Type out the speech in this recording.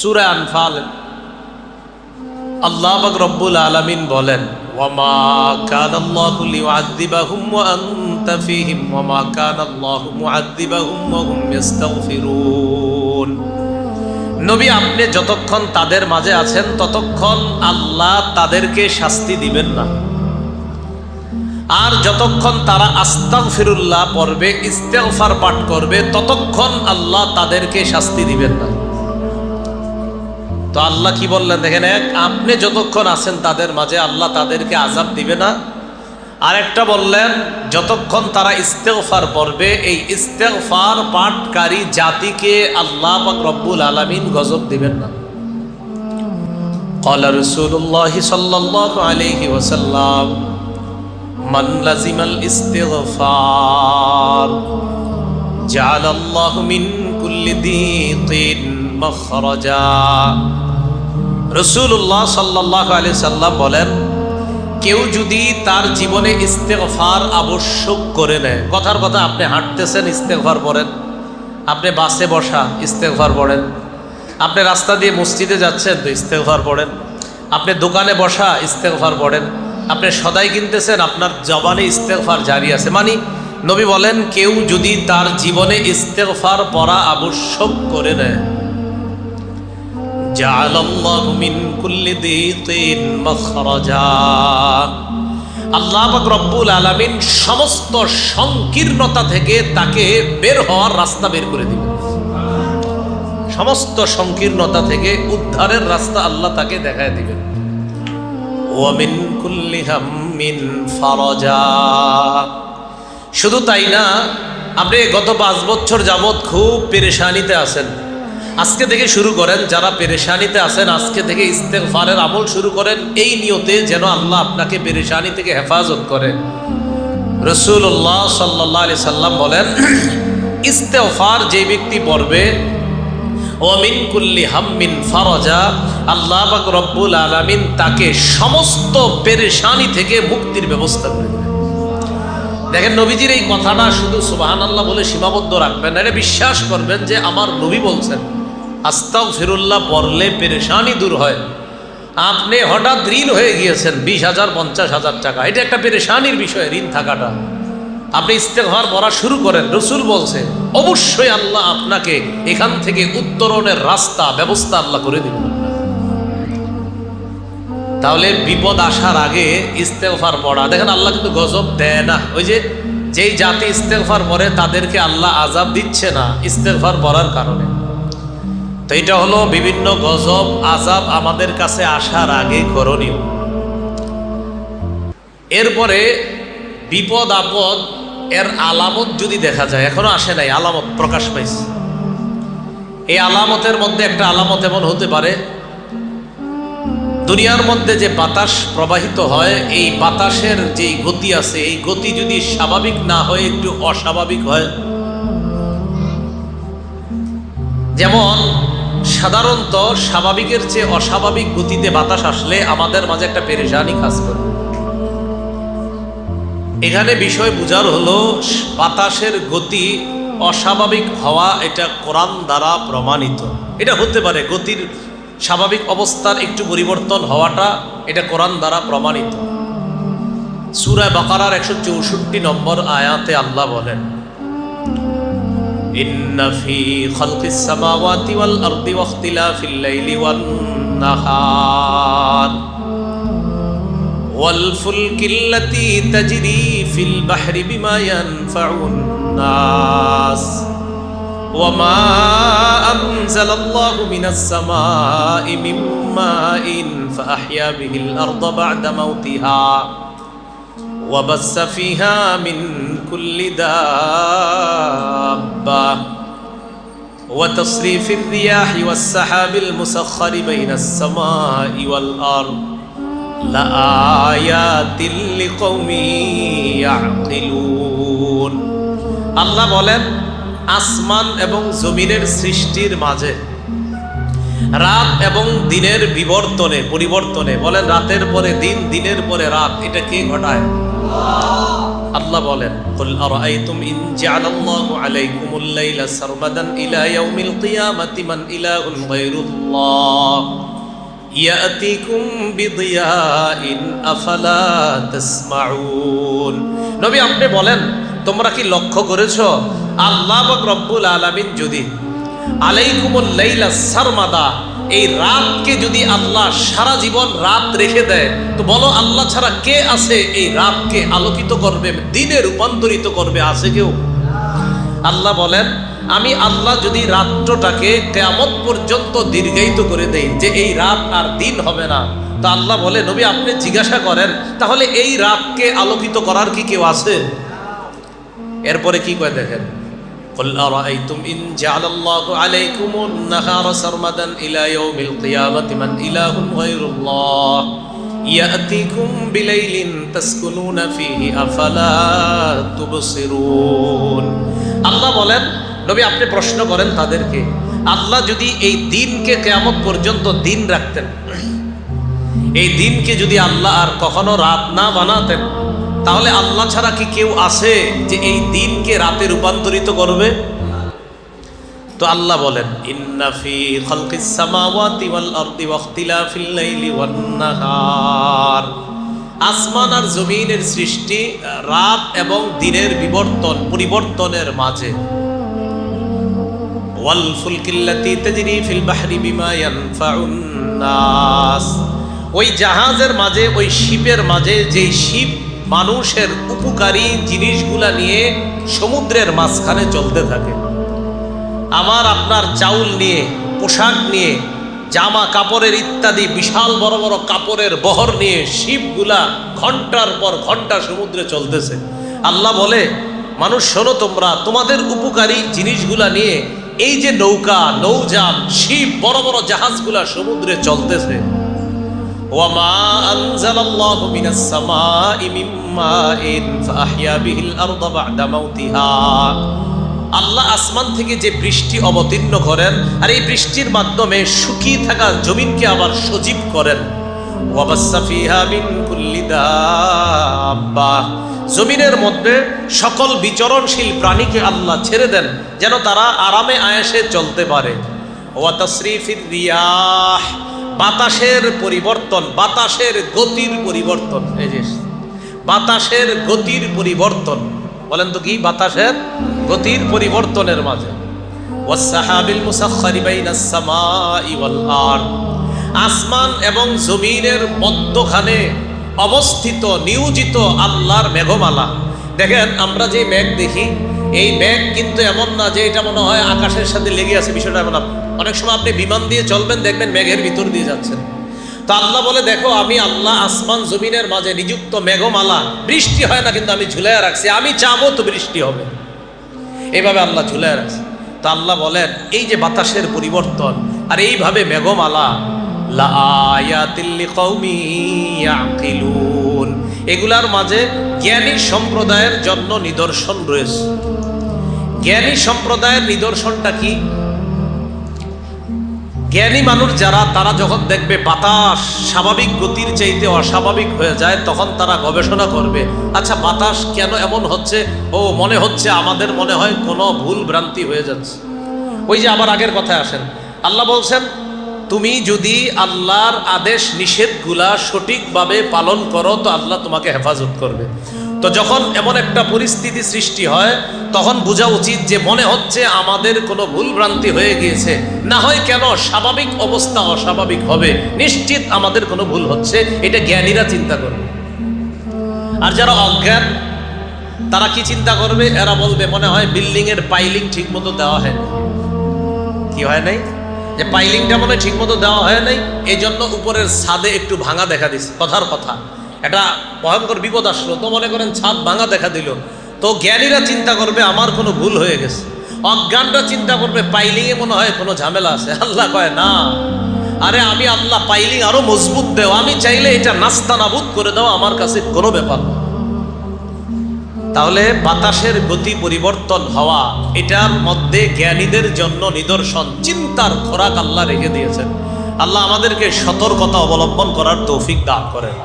সূরা আনফাল আল্লাহ পাক রব্বুল আলামিন বলেন, ওয়ামা কানাল্লাহু লিউআযযিবাহুম ওয়া আনতা ফীহিম ওয়ামা কানাল্লাহু মুআযযিবাহুম ওয়া হুম ইস্তাগফিরুন। নবী, আপনি যতক্ষণ তাদের মাঝে আছেন ততক্ষণ আল্লাহ তাদেরকে শাস্তি দিবেন না, আর যতক্ষণ তারা আস্তাগফিরুল্লাহ পড়বে, ইস্তেগফার পাঠ করবে, ততক্ষণ আল্লাহ তাদেরকে শাস্তি দিবেন না। তো আল্লাহ কি বললেন দেখেন, এক, আপনি যতক্ষণ আছেন তাদের মাঝে আল্লাহ তাদেরকে আযাব দিবে না। আরেকটা বললেন, যতক্ষণ তারা ইস্তেগফার পড়বে, এই ইস্তেগফার পাঠকারী জাতিকে আল্লাহ পাক রব্বুল আলামিন গজব দিবেন না। ক্বালা রাসূলুল্লাহ সাল্লাল্লাহু আলাইহি ওয়াসাল্লাম, মান লাজিমাল ইস্তিগফার জাআলাল্লাহু মিন কুল্লি দীকিন মাখরাজা। রাসূলুল্লাহ সাল্লাল্লাহু আলাইহি সাল্লাম বলেন, কেউ যদি তার জীবনে ইস্তেগফার আবশ্যক করে নেয়, কথার কথা, আপনি হাঁটতেছেন ইস্তেগফার পড়েন, আপনি বাসে বসা ইস্তেগফার পড়েন, আপনি রাস্তা দিয়ে মসজিদে যাচ্ছেন তো ইস্তেগফার পড়েন, আপনি দোকানে বসা ইস্তেগফার পড়েন, আপনি সদাই কিনতেছেন, আপনার জবানে ইস্তেগফার জারি আছে। মানে নবী বলেন, কেউ যদি তার জীবনে ইস্তেগফার পড়া আবশ্যক করে নেয়, জাআলাল্লাহু মিন কুল্লি দীকিন মাখরাজা, আল্লাহ পাক রব্বুল আলামিন সমস্ত সংকীর্ণতা থেকে তাকে বের হওয়ার রাস্তা বের করে দিবেন। সমস্ত সংকীর্ণতা থেকে উদ্ধারের রাস্তা আল্লাহ তাকে দেখায় দিবেন। ওয়া মিন কুল্লি হাম্মিন ফারাজা। শুধু তাই না, আপনি গত 5 বছর যাবৎ খুব পেরেশানিতে আছেন, আজকে থেকে শুরু করেন, যারা পেরেশানিতে আছেন আজকে থেকে ইস্তেগফারের আমল শুরু করেন, এই নিয়তে যেন আল্লাহ আপনাকে পেরেশানি থেকে হেফাজত করে। রাসূলুল্লাহ সাল্লাল্লাহু আলাইহি সাল্লাম বলেন, ইস্তেগফার যে ব্যক্তি পড়বে, ওয়া মিন কুল্লি হাম্মিন ফারাজা, আল্লাহ পাক রব্বুল আলামিন তাকে সমস্ত পেরেশানি থেকে মুক্তির ব্যবস্থা করে দেবেন। দেখেন, নবীজির এই কথাটা শুধু সুবহানাল্লাহ বলে সীমাবদ্ধ রাখবেন না, এটা বিশ্বাস করবেন যে আমার নবী বলছেন আস্তাগফিরুল্লাহ পড়লে পেরেশানি দূর হয়। আপনি হঠাৎ ঋণ হয়ে গিয়েছেন 20,000 50,000 টাকা, এটা একটা পেরেশানির বিষয়, ঋণ থাকাটা। আপনি ইস্তেগফার পড়া শুরু করেন, রাসূল বলছে অবশ্যই আল্লাহ আপনাকে এখান থেকে উত্তরণের রাস্তা ব্যবস্থা আল্লাহ করে দিবেন। তাহলে বিপদ আসার আগে ইস্তেগফার পড়া, দেখেন আল্লাহ কিন্তু গজব দেয় না। ওই যে যেই জাতি ইস্তেগফার পড়ে তাদেরকে আল্লাহ আযাব দিচ্ছে না ইস্তেগফার পড়ার কারণে। তো এটা হলো বিভিন্ন গজব আযাব আমাদের কাছে আসার আগে করণীয়। এরপরে বিপদ আপদ এর আলামত যদি দেখা যায়, এখনো আসে নাই, আলামত প্রকাশ পাইছে। এই আলামতের মধ্যে একটা আলামত এমন হতে পারে, দুনিয়ার মধ্যে যে বাতাস প্রবাহিত হয়, এই বাতাসের যে গতি আছে, এই গতি যদি স্বাভাবিক না হয়ে একটু অস্বাভাবিক হয়। যেমন সাধারণত স্বাভাবিকের চেয়ে অস্বাভাবিক গতিতে বাতাস আসলে আমাদের মাঝে একটা পেরেশানি কাজ করে। এখানে বিষয় বুঝার হলো, বাতাসের গতি অস্বাভাবিক হওয়া এটা কোরআন দ্বারা প্রমাণিত। এটা হতে পারে গতির স্বাভাবিক অবস্থার একটু পরিবর্তন হওয়াটা, এটা কোরআন দ্বারা প্রমাণিত। সূরা বাকারার 164 নম্বর আয়াতে আল্লাহ বলেন, ইন্না ফি খালকিস সামাওয়াতি ওয়াল আরদি ওয়া ইখতিলাফিল লাইলি ওয়ান নাহার ওয়াল ফুলকিল্লাতী তাজরি ফিল বাহরি বিমা ইয়ানফাউন নাস ওয়া মা আনজালাল্লাহু মিনাস সামাই মিন মাইন ফাআহইয়া বিহিল আরদা বা'দা মাউতিহা ওয়া বাসসা ফিহা মিন কুল্লি দাব্বা ওয়া তাসরিফির রিয়াহি ওয়াস সাহাবিল মুসাখখারি বাইনাস সামাই ওয়াল আরদ লাআয়াতিল লিকওমি ইয়াকিলুন। আল্লাহ বলেন, আসমান এবং জমিনের সৃষ্টির মাঝে, রাত এবং দিনের পরিবর্তনে, বলেন রাতের পরে দিন, দিনের পরে রাত, এটা কে ঘটায়? আল্লাহ বলেন, কুল আরাআইতুম ইন জাআলাল্লাহু আলাইকুমুল লাইলা সারমাদান ইলা ইয়াউমিল কিয়ামাতি মান ইলাহুন গায়রুল্লাহ ইয়াতিকুম বিদিয়াইন আফালা তাসমাউন। নবী আপনি বলেন, তোমরা কি লক্ষ্য করেছো আল্লাহ পাক রব্বুল আলামিন যদি আলাইকুমুল লাইলা সারমাদা, এই রাতকে যদি আল্লাহ সারা জীবন রাত রেখে দেয়, তো বলো আল্লাহ ছাড়া কে আছে এই রাতকে আলোকিত করবে, দিনে রূপান্তরিত করবে? আছে কেউ? আল্লাহ বলেন, আমি আল্লাহ যদি রাত্রটাকে কিয়ামত পর্যন্ত দীর্ঘায়িত করে দেই, যে এই রাত আর দিন হবে না, তো আল্লাহ বলে, নবী আপনি জিজ্ঞাসা করেন, তাহলে এই রাতকে আলোকিত করার কি কেউ আছে? এরপরে কি কয় দেখেন, قل أرأيتم إن جعل الله عليكم النهار سرمدا إلى يوم القيامة من إله غير الله يأتيكم بليل تسكنون فيه أفلا تبصرون। আল্লাহ বলেন, নবী আপনি প্রশ্ন করেন তাদেরকে, আল্লাহ যদি এই দিনকে কিয়ামত পর্যন্ত দিন রাখতেন, এই দিনকে যদি আল্লাহ আর কখনো রাত না বানাতেন, তাহলে আল্লাহ ছাড়া কি কেউ আছে যে এই দিনকে রাতে রূপান্তরিত করবে? তো আল্লাহ বলেন, ইন্না ফি খালকিস সামাওয়াতি ওয়াল আরদি ওয়া ইখতিলাফিল লাইলি ওয়ান নাহার, আসমান আর জমিনের সৃষ্টি, রাত এবং দিনের পরিবর্তনের মাঝে, ওয়াল ফুলকিল্লাতি তাজরি ফিল বাহরি বিমা ইয়ানফাউন নাস, ওই জাহাজের মাঝে, ওই শিপের মাঝে, যেই শিপ মানুষের উপকারী জিনিসগুলা নিয়ে সমুদ্রের মাঝখানে চলতে থাকে। আমার আপনার চাউল নিয়ে, পোশাক নিয়ে, জামা কাপড়ের ইত্যাদি বিশাল বড় বড় কাপড়ের বহর নিয়ে শিপগুলা ঘন্টার পর ঘন্টা সমুদ্রে চলতেছে। আল্লাহ বলে, মানুষ শোনো, তোমরা তোমাদের উপকারী জিনিসগুলা নিয়ে এই যে নৌকা, নৌযান, শিপ, বড় বড় জাহাজগুলা সমুদ্রে চলতেছে। ওয়ামা আনজালাল্লাহু মিনাস সামাই মিন মাইন ফাআহইয়া বিহিল আরদা বা'দা মাউতিহা, আল্লাহ আসমান থেকে যে বৃষ্টি অবতীর্ণ করেন, আর এই বৃষ্টির মাধ্যমে শুকিয়ে থাকা জমিনকে আবার সজীব করেন। ওয়াবাসসা ফিহা মিন কুল্লি দাব্বা, জমিনের মধ্যে সকল বিচরণশীল প্রাণীকে আল্লাহ ছেড়ে দেন যেন তারা আরামে আয়েশে চলতে পারে। ওয়া তাসরিফির রিয়াহ, বাতাসের পরিবর্তন, বাতাসের গতির পরিবর্তন, এই যে বাতাসের গতির পরিবর্তন, বলেন তো কি? বাতাসের গতির পরিবর্তনের মাঝে। ওয়াসসাহাবিল মুসাখখারি বাইনাস সামাই ওয়াল আরদ, আসমান এবং জমিনের মধ্যখানে অবস্থিত নিয়োজিত আল্লাহর মেঘমালা। দেখেন, আমরা যে মেঘ দেখি, এই মেঘ কিন্তু এমন না যে এটা মনে হয় আকাশের সাথে লেগে আছে, বিষয়টা এমন না। অনেক সময় আপনি বিমান দিয়ে চলবেন, দেখবেন মেঘের ভিতর দিয়ে যাচ্ছেন। তো আল্লাহ বলে, দেখো আমি আল্লাহ আসমান জমিনের মাঝে নিযুক্ত মেঘমালা, বৃষ্টি হয় না কিন্তু আমি ঝুলাইয়া রাখছি, আমি চাবো তো বৃষ্টি হবে, এইভাবে আল্লাহ ঝুলাইয়া রাখছে। তো আল্লাহ বলেন, এই যে বাতাসের পরিবর্তন আর এইভাবে মেঘমালা, লা আয়াতিল লিকাউমি ইয়াকিলুন, এগুলার মাঝে জ্ঞানী সম্প্রদায়ের জন্য নিদর্শন রয়েছে। জ্ঞানী সম্প্রদায়ের নিদর্শনটা কি? জ্ঞানী মানুষ যারা, তারা যখন দেখবে বাতাস স্বাভাবিক গতির চাইতে অস্বাভাবিক হয়ে যায়, তখন তারা গবেষণা করবে, আচ্ছা বাতাস কেন এমন হচ্ছে? ও মনে হচ্ছে, আমাদের মনে হয় কোনো ভুল ভ্রান্তি হয়ে যাচ্ছে। ওই যে আবার আগের কথায় আসেন, আল্লাহ বলছেন, তুমি যদি আল্লাহর আদেশ নিষেধগুলা সঠিকভাবে পালন করো তো আল্লাহ তোমাকে হেফাজত করবে। তো যখন এমন একটা পরিস্থিতি সৃষ্টি হয়, তখন বোঝা উচিত যে মনে হচ্ছে আমাদের কোনো ভুল ভ্রান্তি হয়ে গিয়েছে, না হয় কেন স্বাভাবিক অবস্থা অস্বাভাবিক হবে, নিশ্চিত আমাদের কোনো ভুল হচ্ছে, এটা জ্ঞানীরা চিন্তা করবে। আর যারা অজ্ঞান, তারা কি চিন্তা করবে? এরা বলবে, মনে হয় বিল্ডিং এর পাইলিং ঠিক মতো দেওয়া হয় না। কি হয় নাই? যে পাইলিংটা মনে ঠিক মতো দেওয়া হয় নাই, এই জন্য উপরের ছাদে একটু ভাঙা দেখা দিচ্ছে। কথার কথা, এটা ভয়ঙ্কর বিপদ আসলো, তো মনে করেন ছাদ ভাঙা দেখা দিল, তো জ্ঞানীরা চিন্তা করবে আমার কোনো ভুল হয়ে গেছে, অজ্ঞানরা চিন্তা করবে পাইলিংয়ে মনে হয় কোনো ঝামেলা আছে। আল্লাহ কয়, না, আরে আমি আল্লাহ পাইলিং আরো মজবুত দেও, আমি চাইলে এটা নাস্তানাবুদ করে দেওয়া আমার কাছে কোনো ব্যাপার না। তাহলে বাতাসের গতি পরিবর্তন হওয়া, এটার মধ্যে জ্ঞানীদের জন্য নিদর্শন, চিন্তার খোরাক আল্লাহ রেখে দিয়েছেন। আল্লাহ আমাদেরকে সতর্কতা অবলম্বন করার তৌফিক দান করেন।